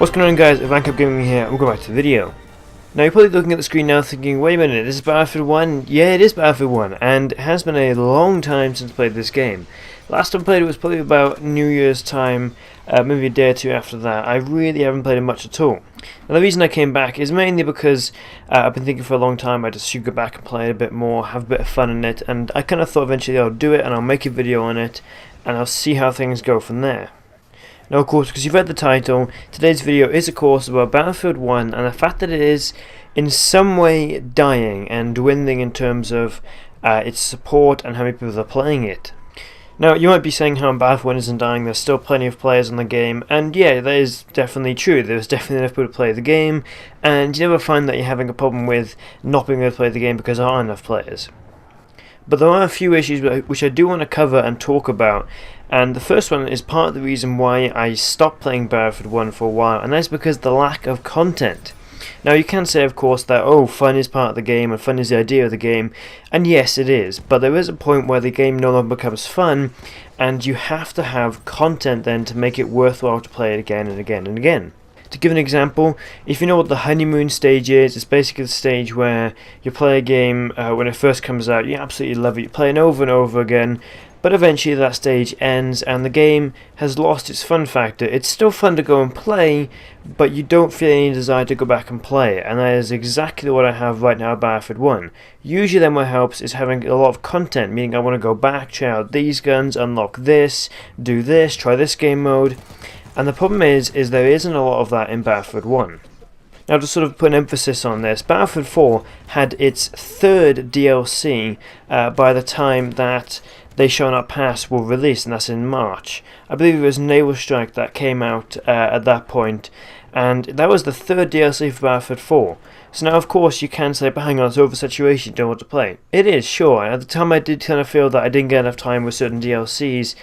What's going on, guys? Rank Up Gaming here, and welcome back to the video. Now you're probably looking at the screen now thinking, wait a minute, this is Battlefield 1? Yeah, it is Battlefield 1, and it has been a long time since I played this game. Last time I played it was probably about New Year's time, maybe a day or two after that. I really haven't played it much at all. And the reason I came back is mainly because I've been thinking for a long time I just should go back and play it a bit more, have a bit of fun in it, and I kind of thought eventually I'll do it and I'll make a video on it, and I'll see how things go from there. Now, of course, because you've read the title, today's video is, of course, about Battlefield 1 and the fact that it is in some way dying and dwindling in terms of its support and how many people are playing it. Now, you might be saying how Battlefield 1 isn't dying, there's still plenty of players in the game, and yeah, that is definitely true. There's definitely enough people to play the game, and you never find that you're having a problem with not being able to play the game because there aren't enough players. But there are a few issues which I do want to cover and talk about, and the first one is part of the reason why I stopped playing Battlefield 1 for a while, and that's because of the lack of content. Now you can say, of course, that fun is part of the game and fun is the idea of the game, and yes, it is, but there is a point where the game no longer becomes fun, and you have to have content then to make it worthwhile to play it again and again and again. To give an example, if you know what the honeymoon stage is, it's basically the stage where you play a game when it first comes out, you absolutely love it, you're playing over and over again, but eventually that stage ends and the game has lost its fun factor. It's still fun to go and play, but you don't feel any desire to go back and play it, and that is exactly what I have right now at Battlefield 1. Usually then what helps is having a lot of content, meaning I want to go back, try out these guns, unlock this, do this, try this game mode. And the problem is there isn't a lot of that in Battlefield 1. Now, to sort of put an emphasis on this, Battlefield 4 had its third DLC by the time that They Shall Not Pass were released, and that's in March. I believe it was Naval Strike that came out at that point, and that was the third DLC for Battlefield 4. So now, of course, you can say, but hang on, it's oversaturation, you don't want to play. It is, sure, and at the time I did kind of feel that I didn't get enough time with certain DLCs,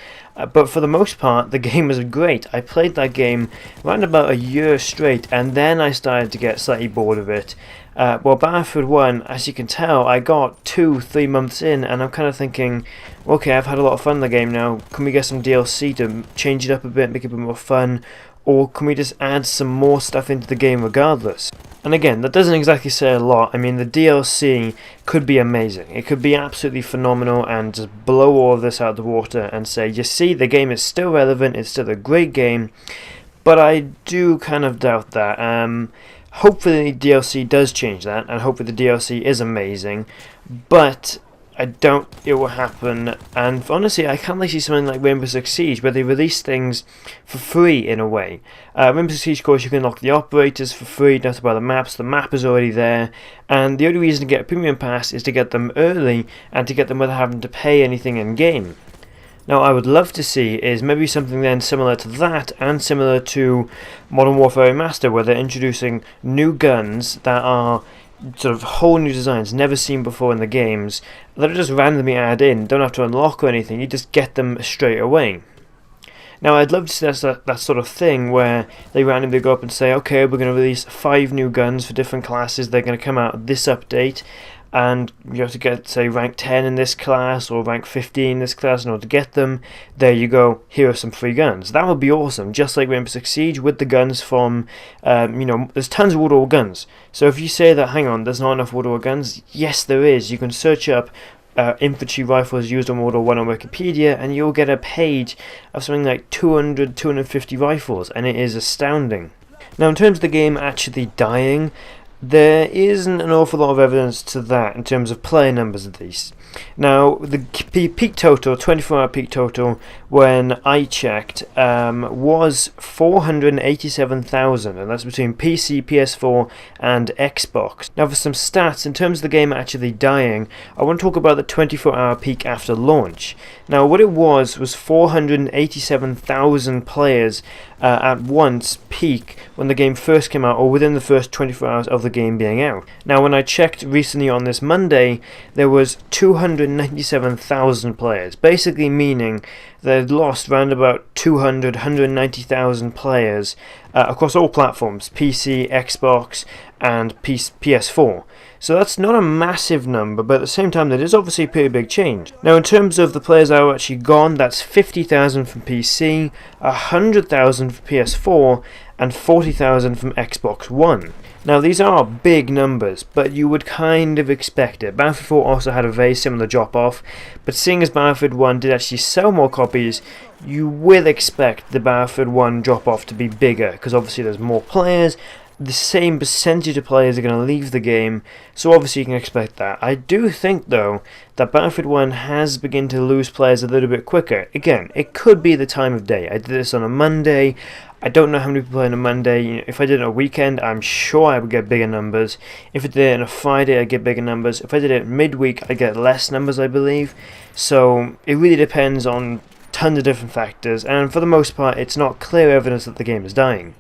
but for the most part, the game was great. I played that game around about a year straight, and then I started to get slightly bored of it. Well, Battlefield 1, as you can tell, I got 2-3 months in, and I'm kind of thinking, okay, I've had a lot of fun in the game now, can we get some DLC to change it up a bit, make it a bit more fun, or can we just add some more stuff into the game regardless? And again, that doesn't exactly say a lot. I mean, the DLC could be amazing. It could be absolutely phenomenal and just blow all of this out of the water and say, you see, the game is still relevant, it's still a great game, but I do kind of doubt that. Hopefully the DLC does change that, and hopefully the DLC is amazing, but I doubt it will happen. And honestly, I can't really see something like Rainbow Six Siege where they release things for free in a way. Rainbow Six Siege, of course, you can unlock the operators for free, you don't have to buy the maps, the map is already there, and the only reason to get a premium pass is to get them early and to get them without having to pay anything in game. Now, I would love to see is maybe something then similar to that and similar to Modern Warfare Remastered, where they're introducing new guns that are sort of whole new designs never seen before in the games that are just randomly added in, don't have to unlock or anything, you just get them straight away. Now, I'd love to see that sort of thing where they randomly go up and say, okay, we're going to release 5 new guns for different classes, they're going to come out this update, and you have to get, say, rank 10 in this class or rank 15 in this class in order to get them. There you go, here are some free guns. That would be awesome, just like Rainbow Six Siege with the guns from, there's tons of World War guns. So if you say that, hang on, there's not enough World War guns, yes there is. You can search up infantry rifles used on World War I on Wikipedia, and you'll get a page of something like 250 rifles, and it is astounding. Now, in terms of the game actually dying, there isn't an awful lot of evidence to that in terms of player numbers at least. Now, the peak total, 24-hour peak total, when I checked, was 487,000, and that's between PC, PS4, and Xbox. Now, for some stats, in terms of the game actually dying, I want to talk about the 24-hour peak after launch. Now, what it was 487,000 players at once peak when the game first came out, or within the first 24 hours of the game being out. Now, when I checked recently on this Monday, there was 297,000 players, basically meaning they'd lost around about 190,000 players across all platforms, PC, Xbox, and PS4. So that's not a massive number, but at the same time that is obviously a pretty big change. Now in terms of the players that are actually gone, that's 50,000 from PC, 100,000 from PS4, and 40,000 from Xbox One. Now these are big numbers, but you would kind of expect it. Battlefield 4 also had a very similar drop off, but seeing as Battlefield 1 did actually sell more copies, you will expect the Battlefield 1 drop off to be bigger, because obviously there's more players, the same percentage of players are going to leave the game, so obviously you can expect that. I do think though that Battlefield 1 has begun to lose players a little bit quicker. Again, it could be the time of day. I did this on a Monday. I don't know how many people play on a Monday. If I did it on a weekend, I'm sure I would get bigger numbers. If I did it on a Friday, I'd get bigger numbers. If I did it midweek, I'd get less numbers, I believe. So it really depends on tons of different factors, and for the most part, it's not clear evidence that the game is dying.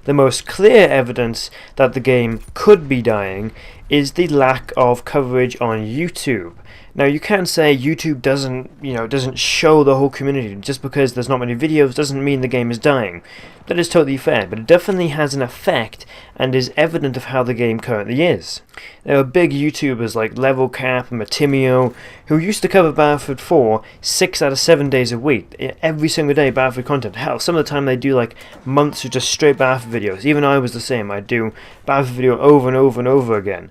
The most clear evidence that the game could be dying is the lack of coverage on YouTube. Now you can say YouTube doesn't show the whole community. Just because there's not many videos doesn't mean the game is dying. That is totally fair, but it definitely has an effect and is evident of how the game currently is. There are big YouTubers like Level Cap and Matimio who used to cover Battlefield 4 6 out of 7 days a week, every single day Battlefield content. Hell, some of the time they do like months of just straight Battlefield videos. Even I was the same. I'd do Battlefield video over and over and over again.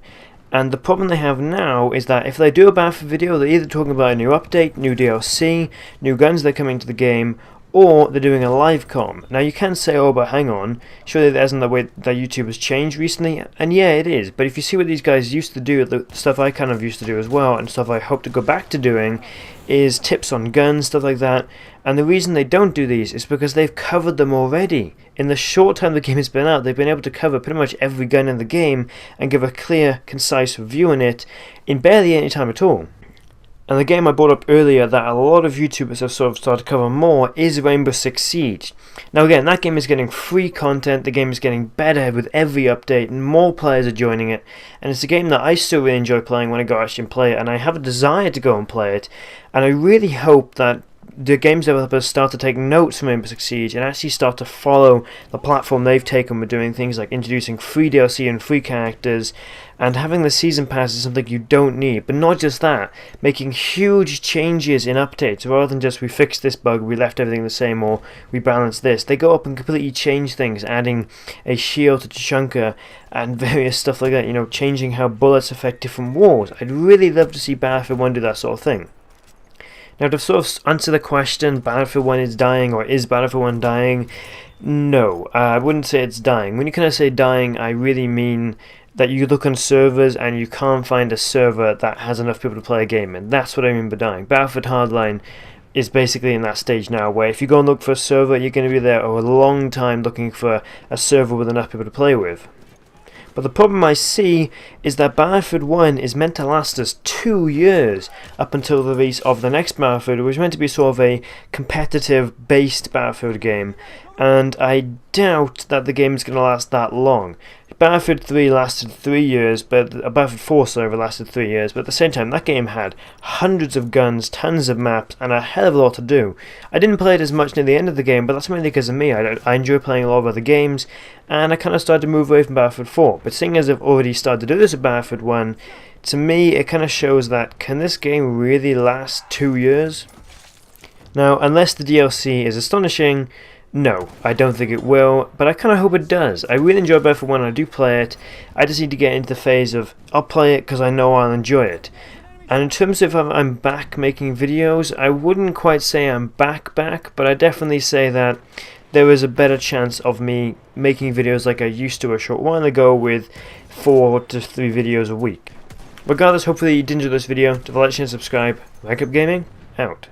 And the problem they have now is that if they do a Battlefield video, they're either talking about a new update, new DLC, new guns that are coming to the game, or they're doing a live com. Now you can say, oh, but hang on, surely that isn't the way that YouTube has changed recently, and yeah, it is, but if you see what these guys used to do, the stuff I kind of used to do as well, and stuff I hope to go back to doing, is tips on guns, stuff like that, and the reason they don't do these is because they've covered them already. In the short time the game has been out, they've been able to cover pretty much every gun in the game, and give a clear, concise review on it, in barely any time at all. And the game I brought up earlier that a lot of YouTubers have sort of started to cover more is Rainbow Six Siege. Now again, that game is getting free content, the game is getting better with every update, and more players are joining it, and it's a game that I still really enjoy playing when I go actually and play it, and I have a desire to go and play it, and I really hope that the games developers start to take notes from Rainbow Six Siege and actually start to follow the platform they've taken with doing things like introducing free DLC and free characters, and having the season pass is something you don't need. But not just that, making huge changes in updates rather than just we fixed this bug, we left everything the same, or we balanced this. They go up and completely change things, adding a shield to Chunker and various stuff like that, changing how bullets affect different wars. I'd really love to see Battlefield 1 do that sort of thing. Now, to sort of answer the question, Battlefield 1 is dying, or is Battlefield 1 dying? No, I wouldn't say it's dying. When you kind of say dying, I really mean that you look on servers and you can't find a server that has enough people to play a game, and that's what I mean by dying. Battlefield Hardline is basically in that stage now, where if you go and look for a server, you're going to be there a long time looking for a server with enough people to play with. But the problem I see is that Battlefield 1 is meant to last us 2 years up until the release of the next Battlefield, which is meant to be sort of a competitive-based Battlefield game, and I doubt that the game is going to last that long. Battlefield 3 lasted 3 years, but Battlefield 4 lasted 3 years, but at the same time that game had hundreds of guns, tons of maps, and a hell of a lot to do. I didn't play it as much near the end of the game, but that's mainly because of me. I enjoy playing a lot of other games, and I kind of started to move away from Battlefield 4. But seeing as I've already started to do this with Battlefield 1, to me it kind of shows that, can this game really last 2 years? Now, unless the DLC is astonishing, no, I don't think it will, but I kind of hope it does. I really enjoy Battlefield 1 when I do play it. I just need to get into the phase of, I'll play it because I know I'll enjoy it. And in terms of if I'm back making videos, I wouldn't quite say I'm back, but I definitely say that there is a better chance of me making videos like I used to a short while ago with 4 to 3 videos a week. Regardless, hopefully you did enjoy this video. Don't forget to like and subscribe. Backup Gaming, out.